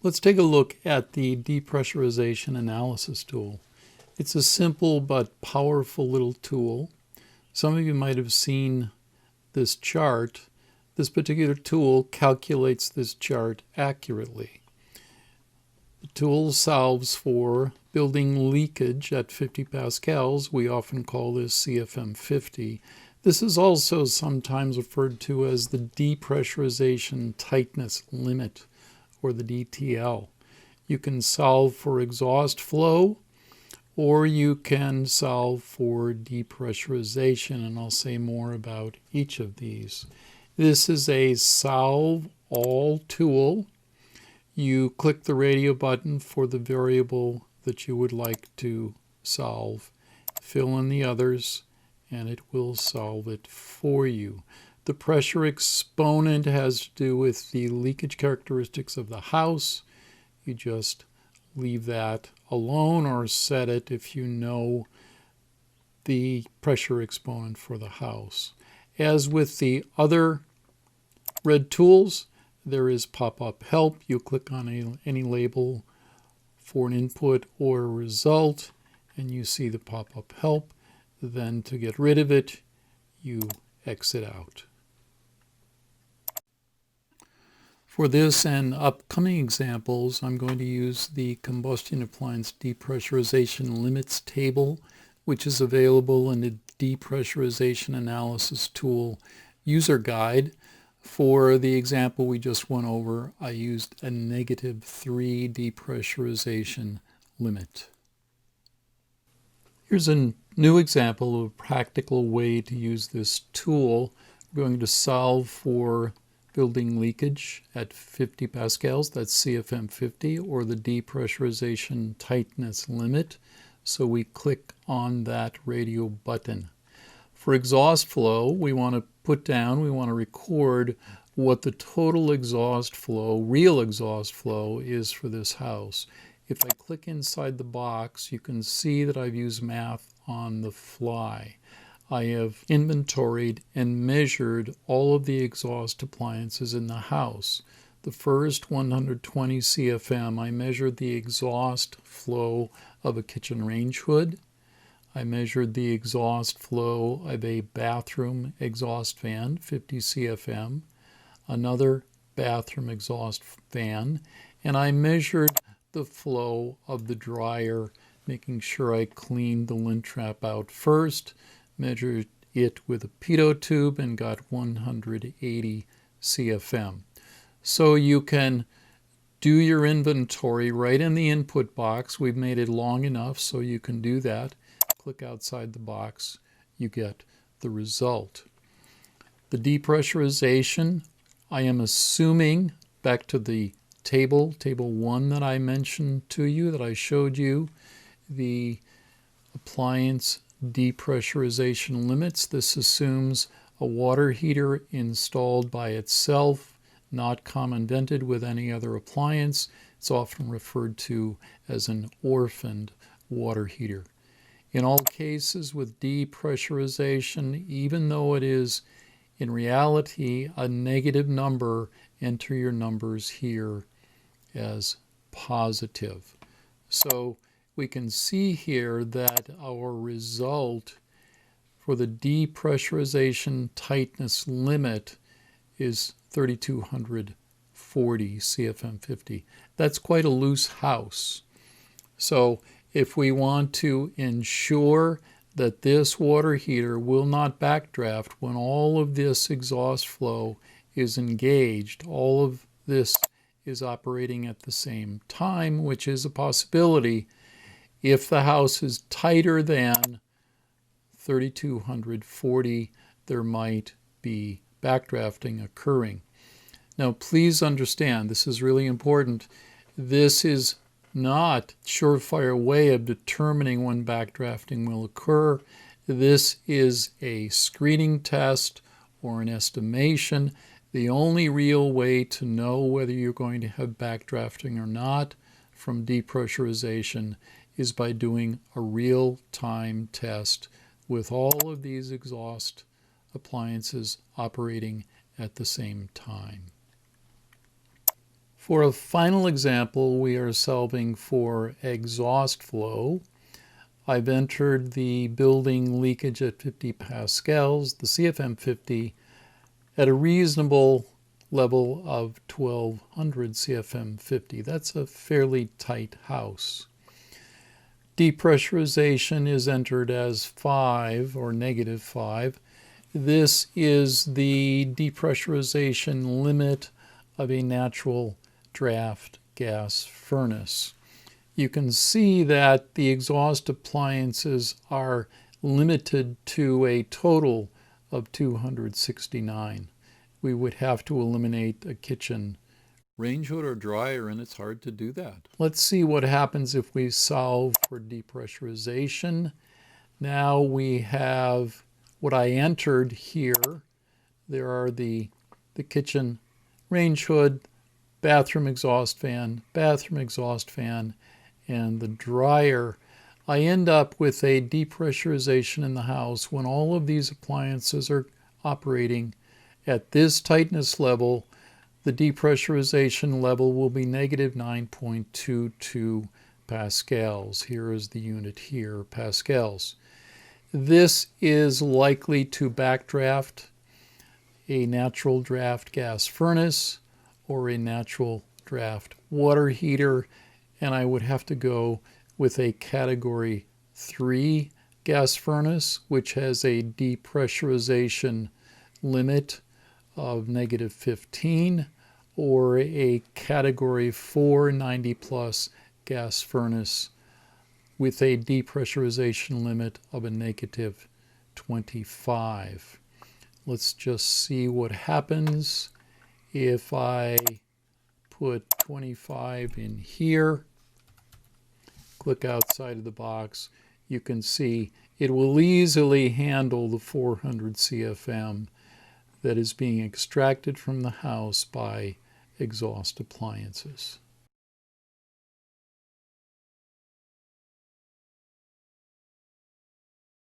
Let's take a look at the depressurization analysis tool. It's a simple but powerful little tool. Some of you might have seen this chart. This particular tool calculates this chart accurately. The tool solves for building leakage at 50 pascals. We often call this CFM 50. This is also sometimes referred to as the depressurization tightness limit, or the DTL. You can solve for exhaust flow, or you can solve for depressurization, and I'll say more about each of these. This is a solve all tool. You click the radio button for the variable that you would like to solve, fill in the others, and it will solve it for you. The pressure exponent has to do with the leakage characteristics of the house. You just leave that alone or set it if you know the pressure exponent for the house. As with the other red tools, there is pop-up help. You click on any label for an input or a result, and you see the pop-up help. Then to get rid of it, you exit out. For this and upcoming examples, I'm going to use the Combustion Appliance Depressurization Limits table, which is available in the Depressurization Analysis Tool user guide. For the example we just went over, I used a -3 depressurization limit. Here's a new example of a practical way to use this tool. We're going to solve for building leakage at 50 pascals, that's CFM 50, or the depressurization tightness limit. So we click on that radio button. For exhaust flow, we want to record what the total exhaust flow, real exhaust flow, is for this house. If I click inside the box, you can see that I've used math on the fly. I have inventoried and measured all of the exhaust appliances in the house. The first 120 CFM, I measured the exhaust flow of a kitchen range hood. I measured the exhaust flow of a bathroom exhaust fan, 50 CFM, another bathroom exhaust fan, and I measured the flow of the dryer, making sure I cleaned the lint trap out first, measured it with a pitot tube, and got 180 CFM. So you can do your inventory right in the input box. We've made it long enough so you can do that. Click outside the box, you get the result. The depressurization, I am assuming, back to the table 1 that I mentioned to you, that I showed you, the appliance depressurization limits. This assumes a water heater installed by itself, not common-vented with any other appliance. It's often referred to as an orphaned water heater. In all cases with depressurization, even though it is in reality a negative number, enter your numbers here as positive. So we can see here that our result for the depressurization tightness limit is 3240 CFM 50. That's quite a loose house. So if we want to ensure that this water heater will not backdraft when all of this exhaust flow is engaged, all of this is operating at the same time, which is a possibility. If the house is tighter than 3240, there might be backdrafting occurring. Now, please understand, this is really important. This is not a surefire way of determining when backdrafting will occur. This is a screening test or an estimation. The only real way to know whether you're going to have backdrafting or not from depressurization is by doing a real-time test with all of these exhaust appliances operating at the same time. For a final example, we are solving for exhaust flow. I've entered the building leakage at 50 pascals, the CFM 50, at a reasonable level of 1200 CFM 50. That's a fairly tight house. Depressurization is entered as 5 or negative 5. This is the depressurization limit of a natural draft gas furnace. You can see that the exhaust appliances are limited to a total of 269. We would have to eliminate a kitchen range hood or dryer, and it's hard to do that. Let's see what happens if we solve for depressurization. Now we have what I entered here. There are the kitchen range hood, bathroom exhaust fan, and the dryer. I end up with a depressurization in the house when all of these appliances are operating at this tightness level. The depressurization level will be negative 9.22 pascals. Here is the unit here, pascals. This is likely to backdraft a natural draft gas furnace or a natural draft water heater, and I would have to go with a category 3 gas furnace, which has a depressurization limit of negative 15, or a category 4 90 plus gas furnace with a depressurization limit of a negative 25. Let's just see what happens if I put 25 in here. Click outside of the box. You can see it will easily handle the 400 CFM that is being extracted from the house by exhaust appliances.